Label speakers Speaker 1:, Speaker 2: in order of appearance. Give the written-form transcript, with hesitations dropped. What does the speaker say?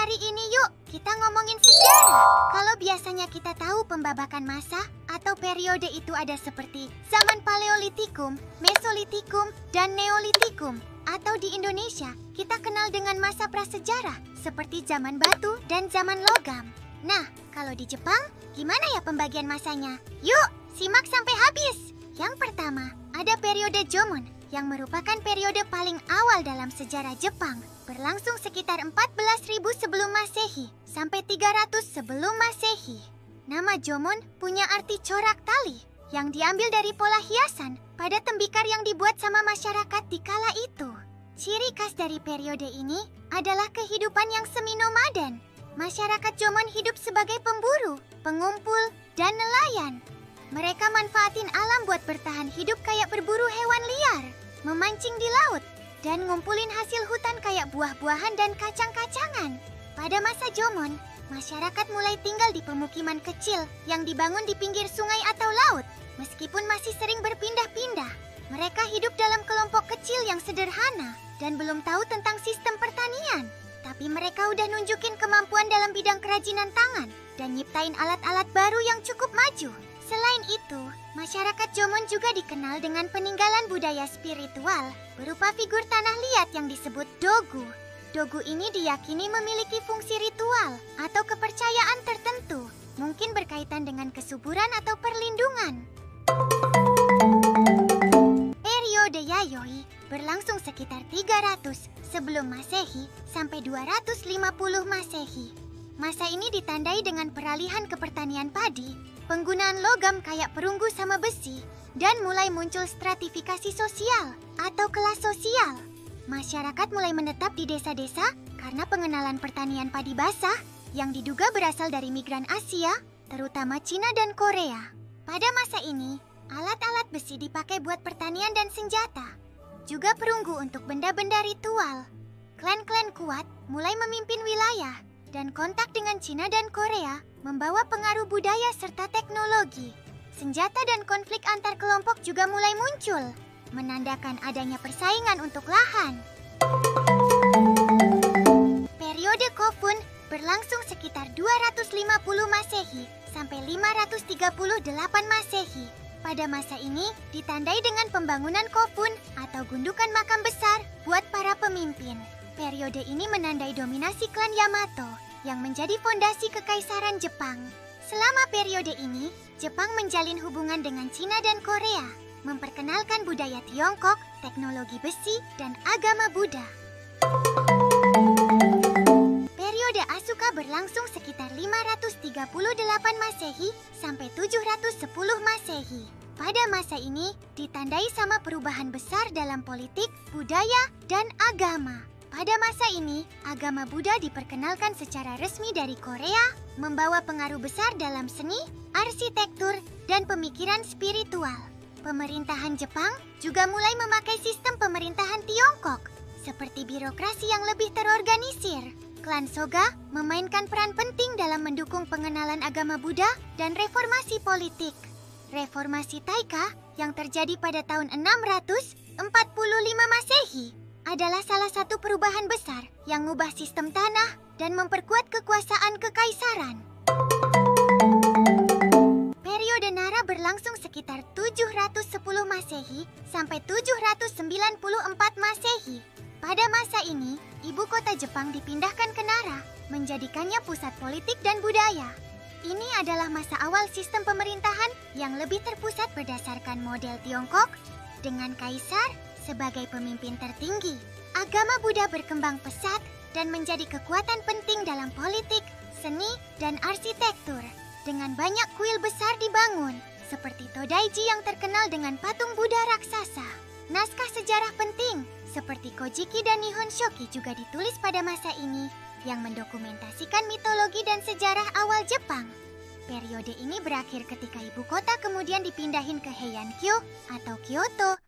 Speaker 1: Hari ini yuk kita ngomongin sejarah. Kalau biasanya kita tahu pembabakan masa atau periode itu ada seperti zaman Paleolitikum, Mesolitikum, dan Neolitikum. Atau di Indonesia kita kenal dengan masa prasejarah seperti zaman batu dan zaman logam. Nah, kalau di Jepang gimana ya pembagian masanya? Yuk simak sampai habis. Yang pertama ada periode Jomon yang merupakan periode paling awal dalam sejarah Jepang, berlangsung sekitar 14.000 sebelum Masehi sampai 300 sebelum Masehi. Nama Jomon punya arti corak tali yang diambil dari pola hiasan pada tembikar yang dibuat sama masyarakat di kala itu. Ciri khas dari periode ini adalah kehidupan yang semi-nomaden. Masyarakat Jomon hidup sebagai pemburu, pengumpul, dan nelayan. Mereka manfaatin alam buat bertahan hidup kayak berburu hewan liar, memancing di laut, dan ngumpulin hasil hutan kayak buah-buahan dan kacang-kacangan. Pada masa Jomon, masyarakat mulai tinggal di pemukiman kecil yang dibangun di pinggir sungai atau laut. Meskipun masih sering berpindah-pindah, mereka hidup dalam kelompok kecil yang sederhana dan belum tahu tentang sistem pertanian. Tapi mereka udah nunjukin kemampuan dalam bidang kerajinan tangan dan nyiptain alat-alat baru yang cukup maju. Selain itu, masyarakat Jomon juga dikenal dengan peninggalan budaya spiritual berupa figur tanah liat yang disebut dogu. Dogu ini diyakini memiliki fungsi ritual atau kepercayaan tertentu, mungkin berkaitan dengan kesuburan atau perlindungan. Periode Yayoi berlangsung sekitar 300 sebelum Masehi sampai 250 Masehi. Masa ini ditandai dengan peralihan ke pertanian padi, penggunaan logam kayak perunggu sama besi, dan mulai muncul stratifikasi sosial atau kelas sosial. Masyarakat mulai menetap di desa-desa karena pengenalan pertanian padi basah yang diduga berasal dari migran Asia, terutama Cina dan Korea. Pada masa ini, alat-alat besi dipakai buat pertanian dan senjata, juga perunggu untuk benda-benda ritual. Klan-klan kuat mulai memimpin wilayah, dan kontak dengan Cina dan Korea membawa pengaruh budaya serta teknologi. Senjata dan konflik antar kelompok juga mulai muncul, menandakan adanya persaingan untuk lahan. Periode Kofun berlangsung sekitar 250 Masehi sampai 538 Masehi. Pada masa ini ditandai dengan pembangunan Kofun atau gundukan makam besar buat para pemimpin. Periode ini menandai dominasi klan Yamato yang menjadi fondasi kekaisaran Jepang. Selama periode ini, Jepang menjalin hubungan dengan Cina dan Korea, memperkenalkan budaya Tiongkok, teknologi besi, dan agama Buddha. Periode Asuka berlangsung sekitar 538 Masehi sampai 710 Masehi. Pada masa ini ditandai sama perubahan besar dalam politik, budaya, dan agama. Pada masa ini, agama Buddha diperkenalkan secara resmi dari Korea, membawa pengaruh besar dalam seni, arsitektur, dan pemikiran spiritual. Pemerintahan Jepang juga mulai memakai sistem pemerintahan Tiongkok, seperti birokrasi yang lebih terorganisir. Klan Soga memainkan peran penting dalam mendukung pengenalan agama Buddha dan reformasi politik. Reformasi Taika yang terjadi pada tahun 645 Masehi adalah salah satu perubahan besar yang mengubah sistem tanah dan memperkuat kekuasaan kekaisaran. Periode Nara berlangsung sekitar 710 Masehi sampai 794 Masehi. Pada masa ini, ibu kota Jepang dipindahkan ke Nara, menjadikannya pusat politik dan budaya. Ini adalah masa awal sistem pemerintahan yang lebih terpusat berdasarkan model Tiongkok, dengan kaisar sebagai pemimpin tertinggi. Agama Buddha berkembang pesat dan menjadi kekuatan penting dalam politik, seni, dan arsitektur. Dengan banyak kuil besar dibangun, seperti Todaiji yang terkenal dengan patung Buddha raksasa. Naskah sejarah penting, seperti Kojiki dan Nihon Shoki juga ditulis pada masa ini, yang mendokumentasikan mitologi dan sejarah awal Jepang. Periode ini berakhir ketika ibu kota kemudian dipindahin ke Heian-kyo atau Kyoto